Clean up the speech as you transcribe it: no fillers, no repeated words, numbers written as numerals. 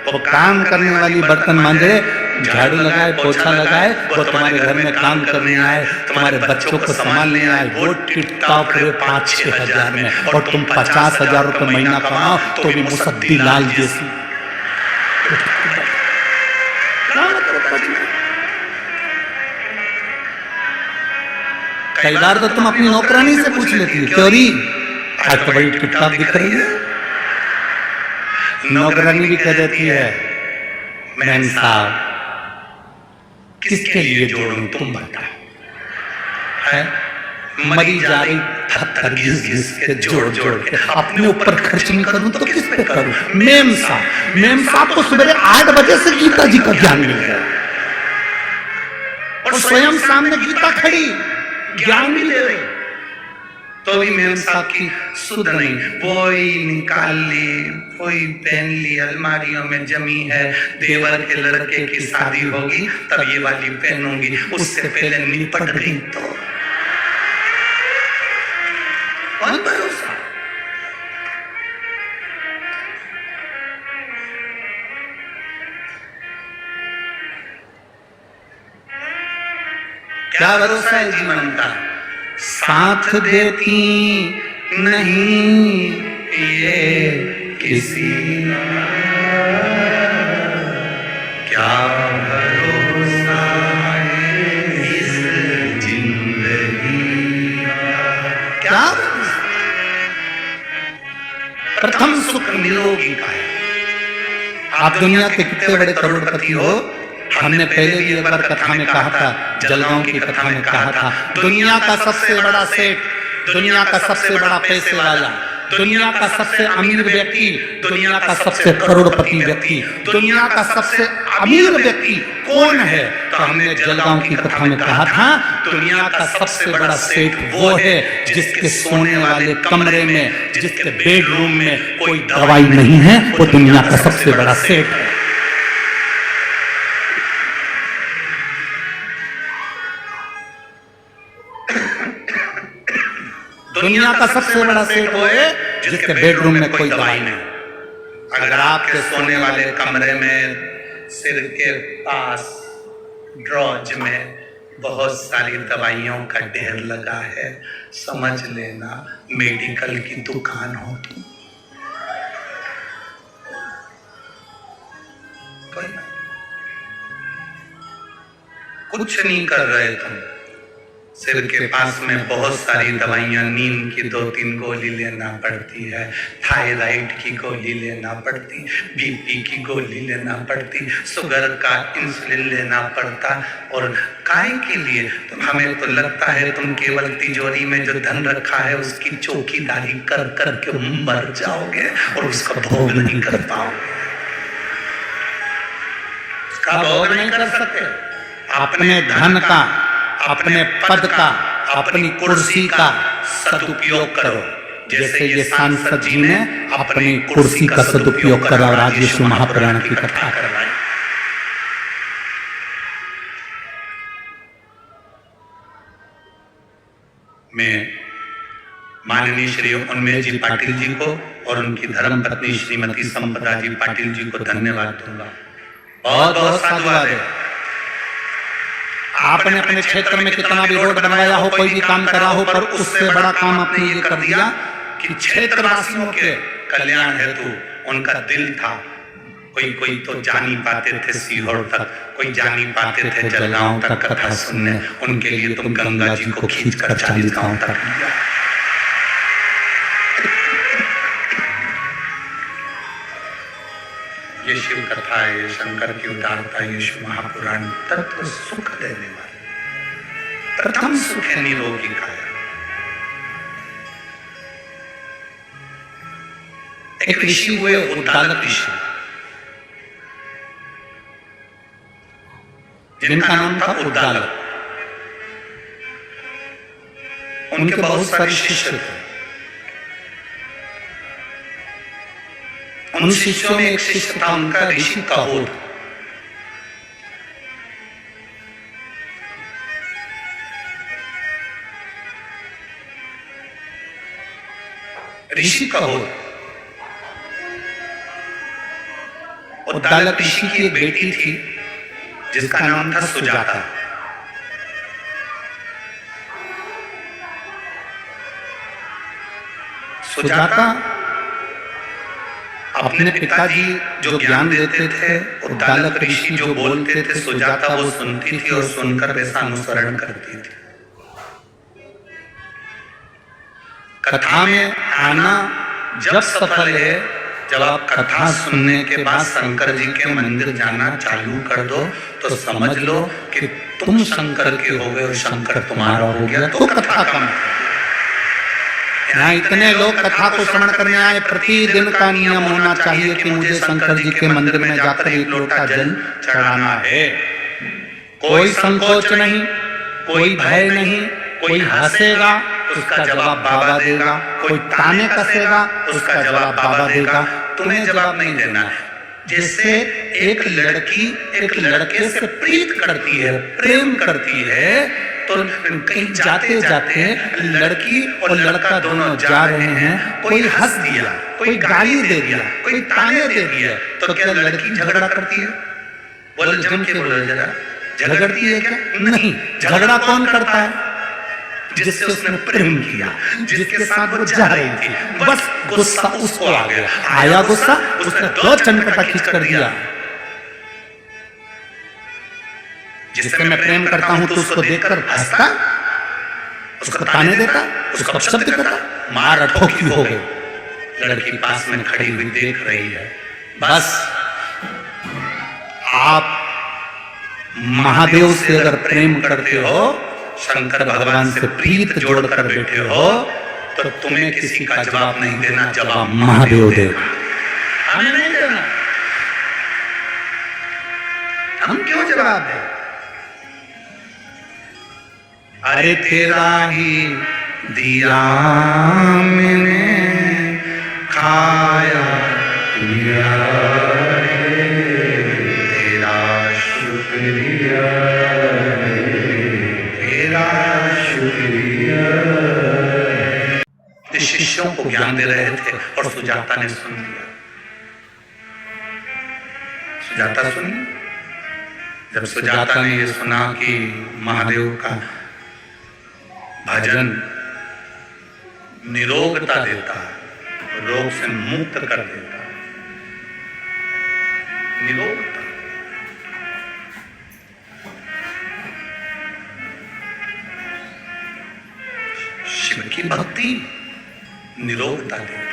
वो काम करने वाली बर्तन मांजे, झाड़ू लगाए, पोछा लगाए, वो तुम्हारे घर में काम करने आए, तुम्हारे बच्चों को संभालने आए, वो टिकता फिर 5-6 हजार में, और तुम 50,000 रुपये महीना कमाओ तो भी मुसद्दी लाल जैसी। कई बार तो तुम अपनी नौकरानी से पूछ लेती है, क्यों री आज तो बड़ी टिकटॉक दिख रही है। नौकरानी भी कह देती है, मैन साहब किसके लिए जोड़ूं तुम बताओ, है मरी जा रही पत्थर घिस घिस के जोड़ जोड़ के अपने ऊपर खर्च नहीं करूं तो किस पे करूं। मेम साहब को सुबह 8 बजे से गीता जी का ज्ञान मिल गया और स्वयं सामने गीता खड़ी ज्ञान भी दे रही, तो भी मेम साहब की सुध नहीं, वही निकाल ली, वही पहन ली, अलमारियों में जमी है, देवर के लड़के की शादी होगी तब ये वाली पहनूंगी, उससे पहले निपट गई तो कौन भरोसा। क्या भरोसा है जीवन का, साथ देती नहीं ये किसी, क्या भरोसा है इस जिंदगी का, क्या प्रथम सुख निरोगी का है। आप दुनिया के कितने बड़े करोड़पति हो, हमने पहले भी एक बार कथा में कहा था, जलगांव की कथा में कहा था, दुनिया का सबसे बड़ा सेठ, दुनिया का सबसे बड़ा पैसे वाला, दुनिया का सबसे अमीर व्यक्ति, दुनिया का सबसे करोड़पति व्यक्ति, दुनिया का सबसे अमीर व्यक्ति कौन है, तो हमने जलगांव की कथा में कहा था, दुनिया का सबसे बड़ा सेठ वो है जिसके सोने वाले कमरे में, जिसके बेडरूम में कोई दवाई नहीं है, वो दुनिया का सबसे बड़ा सेठ है। दुनिया का सबसे बड़ा सेठ वो है जिसके बेडरूम में कोई दवाई नहीं। अगर आपके सोने वाले कमरे में सिर के पास ड्रॉज में बहुत सारी दवाइयों का ढेर लगा है, समझ लेना मेडिकल की दुकान हो तुम। कुछ नहीं कर रहे तुम, सिर के पास में बहुत सारी दवाइयां, नींद की 2-3 गोली लेना पड़ती है, थायराइड की गोली लेना पड़ती, बीपी की गोली लेना पड़ती, शुगर का इंसुलिन लेना पड़ता, और काय के लिए तो हमें तो लगता है तुम केवल तिजोरी में जो धन रखा है उसकी चौकीदारी कर कर के मर जाओगे और उसका भोग नहीं कर पाओगे, उसका भोग नहीं कर सकते। अपने धन का, अपने पद का, अपनी कुर्सी का सदुपयोग करो, जैसे ये सांसद जी ने अपनी कुर्सी का सदुपयोग करा और आज यीशु महापुराण की कथा करवाई। मैं माननीय श्री उन्मेष जी पाटिल जी को और उनकी धर्म पत्नी श्रीमती संपदा जी पाटिल जी को धन्यवाद दूंगा। बहुत बहुत साधुवाद है। आपने अपने क्षेत्र में कितना भी रोड बनवाया हो, कोई भी काम करा हो, पर उससे बड़ा काम आपने ये कर दिया कि क्षेत्रवासियों के कल्याण हेतु उनका दिल था। कोई तो जा नहीं पाते थे सीहोर तक, कोई जा नहीं पाते थे जलगांव तक कथा सुनने, उनके लिए तुम गंगा जी को खींचकर 40 गांव तक लिया। ये शिव कथा है, ये शंकर की उदारता, यीशु महापुराण तत्व सुख देने वाले प्रथम सुख है निरोगी काया। एक ऋषि हुए उद्दालक ऋषि, जिनका नाम था उद्दालक। उनके बहुत सारे शिष्य थे। उन शिष्यों में एक शिष्य था उनका ऋषि काहोर। ऋषि काहोर उद्दालक ऋषि की एक बेटी थी जिसका नाम था सुजाता। सुजाता अपने पिताजी जो ज्ञान देते थे, उद्दालक ऋषि जो बोलते थे, सुजाता वो सुनती थी और सुनकर वैसा अनुसरण करती थी। कथा में आना जब सफल है, जब आप कथा सुनने के बाद शंकर जी के मंदिर जाना चालू कर दो तो समझ लो कि तुम शंकर के हो गए और शंकर तुम्हारा हो गया। तो कथा कम। यहाँ इतने लोग कथा को श्रवण करने आए, प्रतिदिन का नियम होना चाहिए कि मुझे शंकर जी के मंदिर में जाकर एक लोटा जल चढ़ाना है। कोई संकोच नहीं, कोई भय नहीं, कोई हंसेगा उसका जवाब बाबा देगा, कोई ताने कसेगा उसका जवाब बाबा देगा, तुम्हें जवाब नहीं देना है। जैसे एक लड़की एक लड़के से प्रीत करती है, प्रेम करती है, तो कहीं जाते जाते लड़की और लड़का दोनों जा रहे हैं, कोई हंस दिया, कोई गाली दे दिया, कोई ताने दे दिया, तो क्या लड़की झगड़ा करती है? बोलो जम के बोलो जरा, झगड़ती है क्या? नहीं। झगड़ा कौन करता है? जिससे उसने प्रेम किया, जिसके साथ वो जा रही थी। बस गुस्सा उसको आ गया, आया गुस्सा, उसने दो चनपटा खींच कर दिया। जिससे मैं प्रेम करता हूं तो उसको देखकर हंसता, उसको ताने देता, उसको अपशब्द करता, मार ठोकी हो गई। लड़की पास में खड़ी हुई देख रही है। बस आप महादेव से अगर प्रेम करते हो, शंकर भगवान से प्रीत जोड़कर बैठे हो, तो तुम्हें किसी का जवाब नहीं देना, जवाब महादेव देगा। हमें नहीं देना। हम क्यों जवाब दें? अरे तेरा ही दिया मैंने खाया पिया है, तेरा शुक्रिया है, तेरा शुक्रिया। शिष्यों को ज्ञान दे रहे थे और सुजाता ने सुन लिया। सुजाता सुनी। जब सुजाता ने ये सुना कि महादेव का भजन निरोगता देता है, रोग से मुक्त कर देता है, निरोगता। शिव की भक्ति निरोगता देती है।